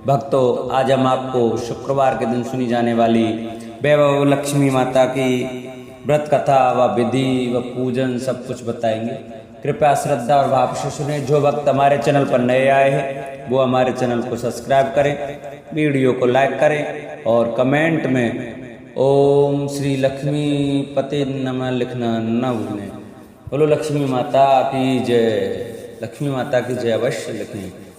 भक्तों, आज हम आपको शुक्रवार के दिन सुनी जाने वाली वैभव लक्ष्मी माता की व्रत कथा व विधि व पूजन सब कुछ बताएंगे। कृपया श्रद्धा और भाव से सुने। जो भक्त हमारे चैनल पर नए आए हैं वो हमारे चैनल को सब्सक्राइब करें, वीडियो को लाइक करें और कमेंट में ओम श्री लक्ष्मी पते नमः लिखना न भूलें। बोलो लक्ष्मी माता की जय। लक्ष्मी माता की जय अवश्य लिखें।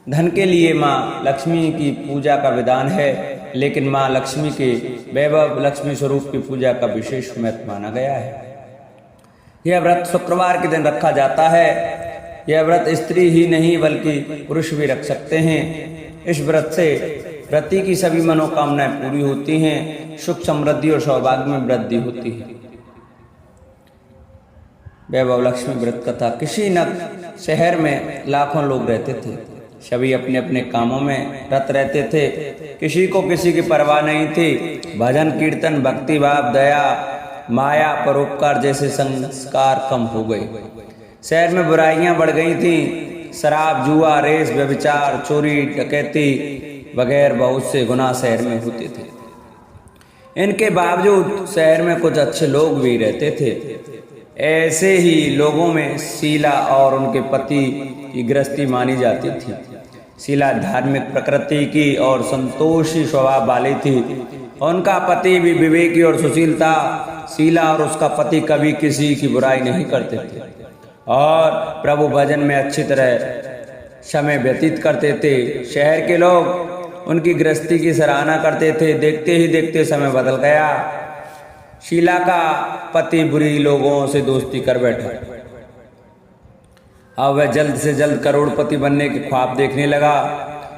धन के लिए माँ लक्ष्मी की पूजा का विधान है, लेकिन माँ लक्ष्मी के वैभव लक्ष्मी स्वरूप की पूजा का विशेष महत्व माना गया है। यह व्रत शुक्रवार के दिन रखा जाता है। यह व्रत स्त्री ही नहीं बल्कि पुरुष भी रख सकते हैं। इस व्रत से व्रती की सभी मनोकामनाएं पूरी होती हैं, सुख समृद्धि और सौभाग्य में वृद्धि होती है। वैभव लक्ष्मी व्रत कथा। किसी न शहर में लाखों लोग रहते थे। सभी अपने अपने कामों में रत रहते थे। किसी को किसी की परवाह नहीं थी। भजन कीर्तन भक्ति भाव दया माया परोपकार जैसे संस्कार कम हो गए। शहर में बुराइयां बढ़ गई थीं। शराब जुआ रेस व्यभिचार चोरी डकैती वगैरह बहुत से गुनाह शहर में होते थे। इनके बावजूद शहर में कुछ अच्छे लोग भी रहते थे। ऐसे ही लोगों में शीला और उनके पति की गृहस्थी मानी जाती थी। शीला धार्मिक प्रकृति की और संतोषी स्वभाव वाली थी। उनका पति भी विवेकी और सुशील था। शीला और उसका पति कभी किसी की बुराई नहीं करते थे और प्रभु भजन में अच्छी तरह समय व्यतीत करते थे। शहर के लोग उनकी गृहस्थी की सराहना करते थे। देखते ही देखते समय बदल गया। शीला का पति बुरी लोगों से दोस्ती कर बैठा। अब वह जल्द से जल्द करोड़पति बनने के ख्वाब देखने लगा,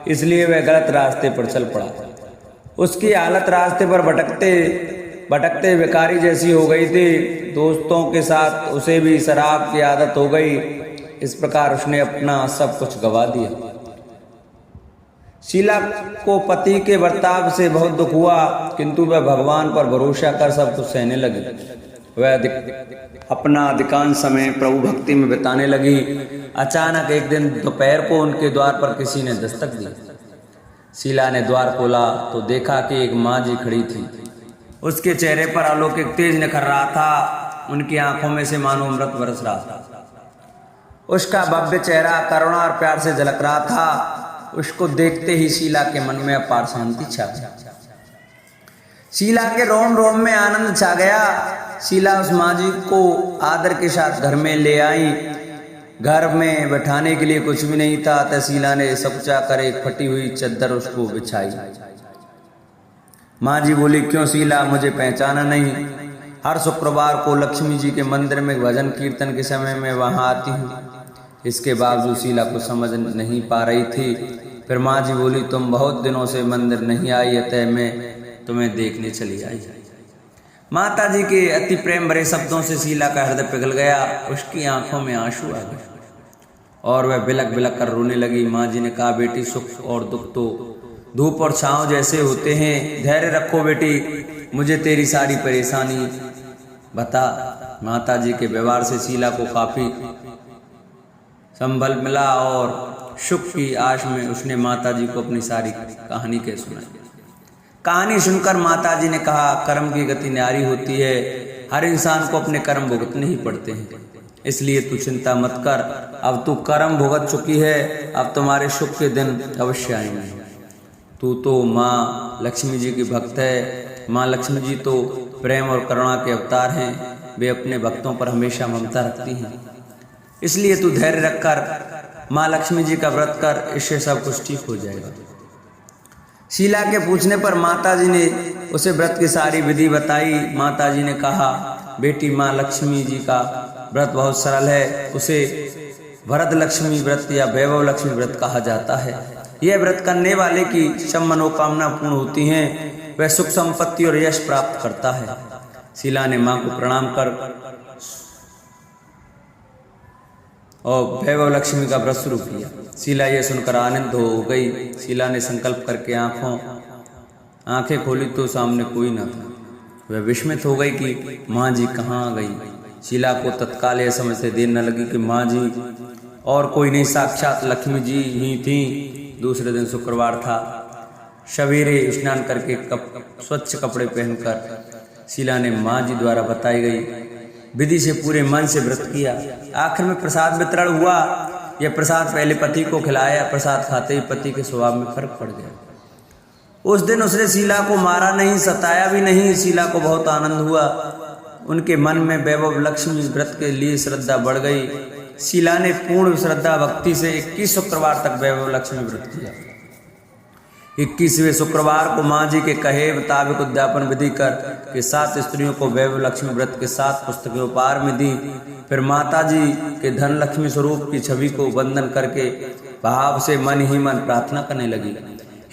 इसलिए वह गलत रास्ते पर चल पड़ा। उसकी हालत रास्ते पर भटकते भटकते बेकारी जैसी हो गई थी। दोस्तों के साथ उसे भी शराब की आदत हो गई। इस प्रकार उसने अपना सब कुछ गंवा दिया। शीला को पति के बर्ताव से बहुत दुख हुआ, किंतु वह भगवान पर भरोसा कर सब कुछ सहने लगी। वह अपना अधिकांश समय प्रभु भक्ति में बिताने लगी। अचानक एक दिन दोपहर को उनके द्वार पर किसी ने दस्तक दी। शीला ने द्वार खोला तो देखा कि एक माँ जी खड़ी थी। उसके चेहरे पर अलौकिक तेज निखर रहा था। उनकी आंखों में से मानो अमृत बरस रहा था। उसका भव्य चेहरा करुणा और प्यार से झलक रहा था। उसको देखते ही शीला के मन में अपार शांति छा गई। शीला के रोम रोम में आनंद छा गया। शीला उस माँ जी को आदर के साथ घर में ले आई। घर में बैठाने के लिए कुछ भी नहीं था, तो शीला ने सबचा कर एक फटी हुई चद्दर उसको बिछाई। माँ जी बोली, क्यों शीला, मुझे पहचाना नहीं? हर शुक्रवार को लक्ष्मी जी के मंदिर में भजन कीर्तन के समय में वहां आती हूँ। इसके बावजूद शीला को समझ नहीं पा रही थी। फिर माँ जी बोली, तुम बहुत दिनों से मंदिर नहीं आई, अतः मैं तुम्हें देखने चली आई। माता जी के अति प्रेम भरे शब्दों से शीला का हृदय पिघल गया। उसकी आंखों में आंसू आ गए और वह बिलक बिलक कर रोने लगी। माँ जी ने कहा, बेटी, सुख और दुख तो धूप और छांव जैसे होते हैं। धैर्य रखो बेटी, मुझे तेरी सारी परेशानी बता। माता जी के व्यवहार से शीला को काफी संबल मिला और सुख की आश में उसने माता जी को अपनी सारी कहानी कह सुनाई। कहानी सुनकर माता जी ने कहा, कर्म की गति न्यारी होती है। हर इंसान को अपने कर्म भुगतने ही पड़ते हैं, इसलिए तू चिंता मत कर। अब तू कर्म भुगत चुकी है, अब तुम्हारे सुख के दिन अवश्य आएंगे। तू तो माँ लक्ष्मी जी की भक्त है। माँ लक्ष्मी जी तो प्रेम और करुणा के अवतार हैं। वे अपने भक्तों पर हमेशा ममता रखती हैं, इसलिए तू धैर्य रखकर माँ लक्ष्मी जी का व्रत कर, इससे सब कुछ ठीक हो जाएगा। शीला के पूछने पर माता जी ने उसे व्रत की सारी विधि बताई। माता जी ने कहा, बेटी, माँ लक्ष्मी जी का व्रत बहुत सरल है। उसे वरद लक्ष्मी व्रत या वैभव लक्ष्मी व्रत कहा जाता है। यह व्रत करने वाले की सब मनोकामना पूर्ण होती हैं। वह सुख संपत्ति और यश प्राप्त करता है। शीला ने माँ को प्रणाम कर और वैभव लक्ष्मी का व्रत शुरू किया। शीला यह सुनकर आनंद हो गई। शीला ने संकल्प करके आंखें खोली तो सामने कोई न था। वह विस्मित हो गई कि माँ जी कहाँ गई। शीला को तत्काल यह समझते देर न लगी कि माँ जी और कोई नहीं, साक्षात लक्ष्मी जी ही थी। दूसरे दिन शुक्रवार था। सवेरे स्नान करके स्वच्छ कपड़े पहनकर शीला ने माँ जी द्वारा बताई गई विधि से पूरे मन से व्रत किया। आखिर में प्रसाद वितरण हुआ। यह प्रसाद पहले पति को खिलाया। प्रसाद खाते ही पति के स्वभाव में फर्क पड़ गया। उस दिन उसने शीला को मारा नहीं, सताया भी नहीं। शीला को बहुत आनंद हुआ। उनके मन में वैभव लक्ष्मी व्रत के लिए श्रद्धा बढ़ गई। शीला ने पूर्ण श्रद्धा भक्ति से 21 शुक्रवार तक वैभव लक्ष्मी व्रत किया। 21वें शुक्रवार को माँ जी के कहे मुताबिक उद्यापन विधि कर के 7 स्त्रियों को वैभव लक्ष्मी व्रत के 7 पुस्तकें उपहार में दी। फिर माता जी के धन लक्ष्मी स्वरूप की छवि को वंदन करके भाव से मन ही मन प्रार्थना करने लगी।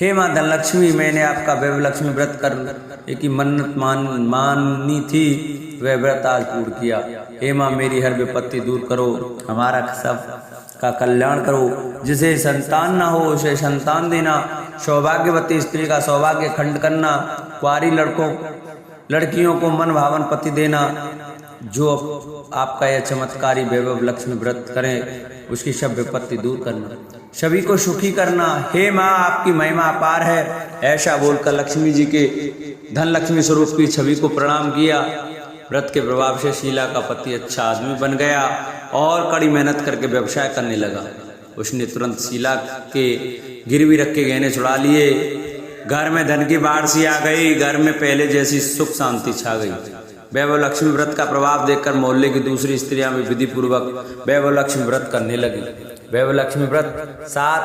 हे माँ धनलक्ष्मी, मैंने आपका वैभव लक्ष्मी व्रत कर की मन्नत मानी थी, वह व्रत आज पूर्ण किया। हे माँ, मेरी हर विपत्ति दूर करो, हमारा सब का कल्याण करो। जिसे संतान न हो उसे संतान देना, सौभाग्यवती स्त्री का सौभाग्य खंड करना, कुंवारी लड़कियों को मन भावन पति देना। जो आपका यह चमत्कारी वैभव लक्ष्मी व्रत करें उसकी सब विपत्ति दूर करना, सभी को सुखी करना। हे माँ, आपकी महिमा अपार है। ऐसा बोलकर लक्ष्मी जी के धन लक्ष्मी स्वरूप की छवि को प्रणाम किया। व्रत के प्रभाव से शीला का पति अच्छा आदमी बन गया और कड़ी मेहनत करके व्यवसाय करने लगा। उसने तुरंत शीला के गिरवी रखे गहने छुड़ा लिए। घर में धन की बाढ़ सी आ गई। घर में पहले जैसी सुख शांति छा गई। वैभव लक्ष्मी व्रत का प्रभाव देखकर मोहल्ले की दूसरी स्त्रियां भी विधि पूर्वक वैभव लक्ष्मी व्रत करने लगी। वैभव लक्ष्मी व्रत 7,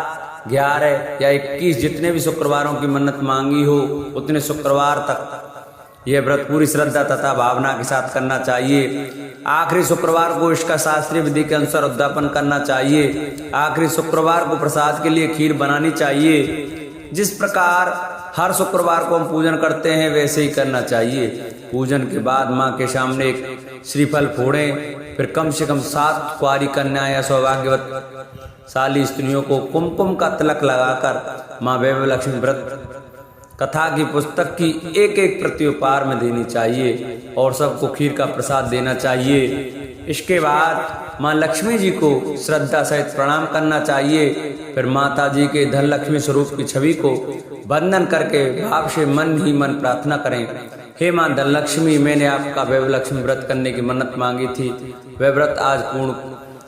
11 या 21 जितने भी शुक्रवारों की मन्नत मांगी हो उतने शुक्रवार तक यह व्रत पूरी श्रद्धा तथा भावना के साथ करना चाहिए। आखिरी शुक्रवार को इसका शास्त्रीय विधि के अनुसार उद्यापन करना चाहिए। आखिरी शुक्रवार को प्रसाद के लिए खीर बनानी चाहिए। जिस प्रकार हर शुक्रवार को हम पूजन करते हैं वैसे ही करना चाहिए। पूजन के बाद माँ के सामने एक श्रीफल फोड़ें। फिर कम से कम 7 कुंवारी कन्या या सौभाग्यवती स्त्रियों को कुमकुम का तिलक लगाकर माँ वैभव लक्ष्मी व्रत कथा की पुस्तक की एक प्रति उपहार में देनी चाहिए और सबको खीर का प्रसाद देना चाहिए। इसके बाद माँ लक्ष्मी जी को श्रद्धा सहित प्रणाम करना चाहिए। फिर माता जी के धन लक्ष्मी स्वरूप की छवि को वंदन करके भाव से मन ही मन प्रार्थना करें। हे माँ धनलक्ष्मी, मैंने आपका वैभव लक्ष्मी व्रत करने की मन्नत मांगी थी, वह व्रत आज पूर्ण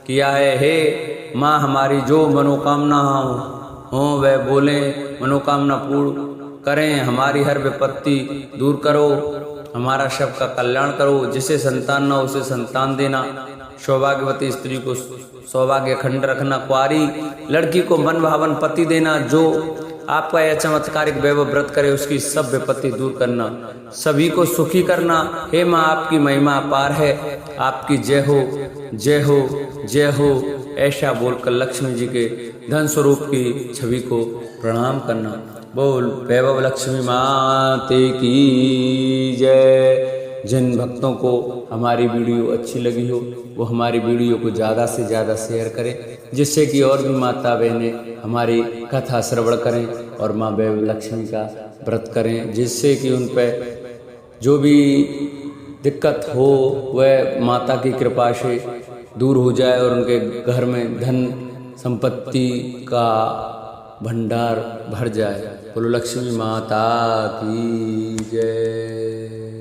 किया है। हे माँ, हमारी जो मनोकामना हो वह बोले, मनोकामना पूर्ण करें। हमारी हर विपत्ति दूर करो, हमारा सबका कल्याण करो। जिसे संतान न हो उसे संतान देना, सौभाग्यवती स्त्री को सौभाग्य खंड रखना, कुंवारी लड़की को मन भावन पति देना। जो आपका यह चमत्कारिक वैभव व्रत करे उसकी सब विपत्ति दूर करना, सभी को सुखी करना। हे माँ, आपकी महिमा अपार है। आपकी जय हो, जय हो, जय हो। ऐसा बोलकर लक्ष्मी जी के धन स्वरूप की छवि को प्रणाम करना। बोल वैभव लक्ष्मी माते की जय। जिन भक्तों को हमारी वीडियो अच्छी लगी हो वो हमारी वीडियो को ज़्यादा से ज़्यादा शेयर करें, जिससे कि और भी माता बहनें हमारी कथा श्रवण करें और माँ वैभव लक्ष्मी का व्रत करें, जिससे कि उन पर जो भी दिक्कत हो वह माता की कृपा से दूर हो जाए और उनके घर में धन संपत्ति का भंडार भर जाए। बोलो लक्ष्मी माता की जय।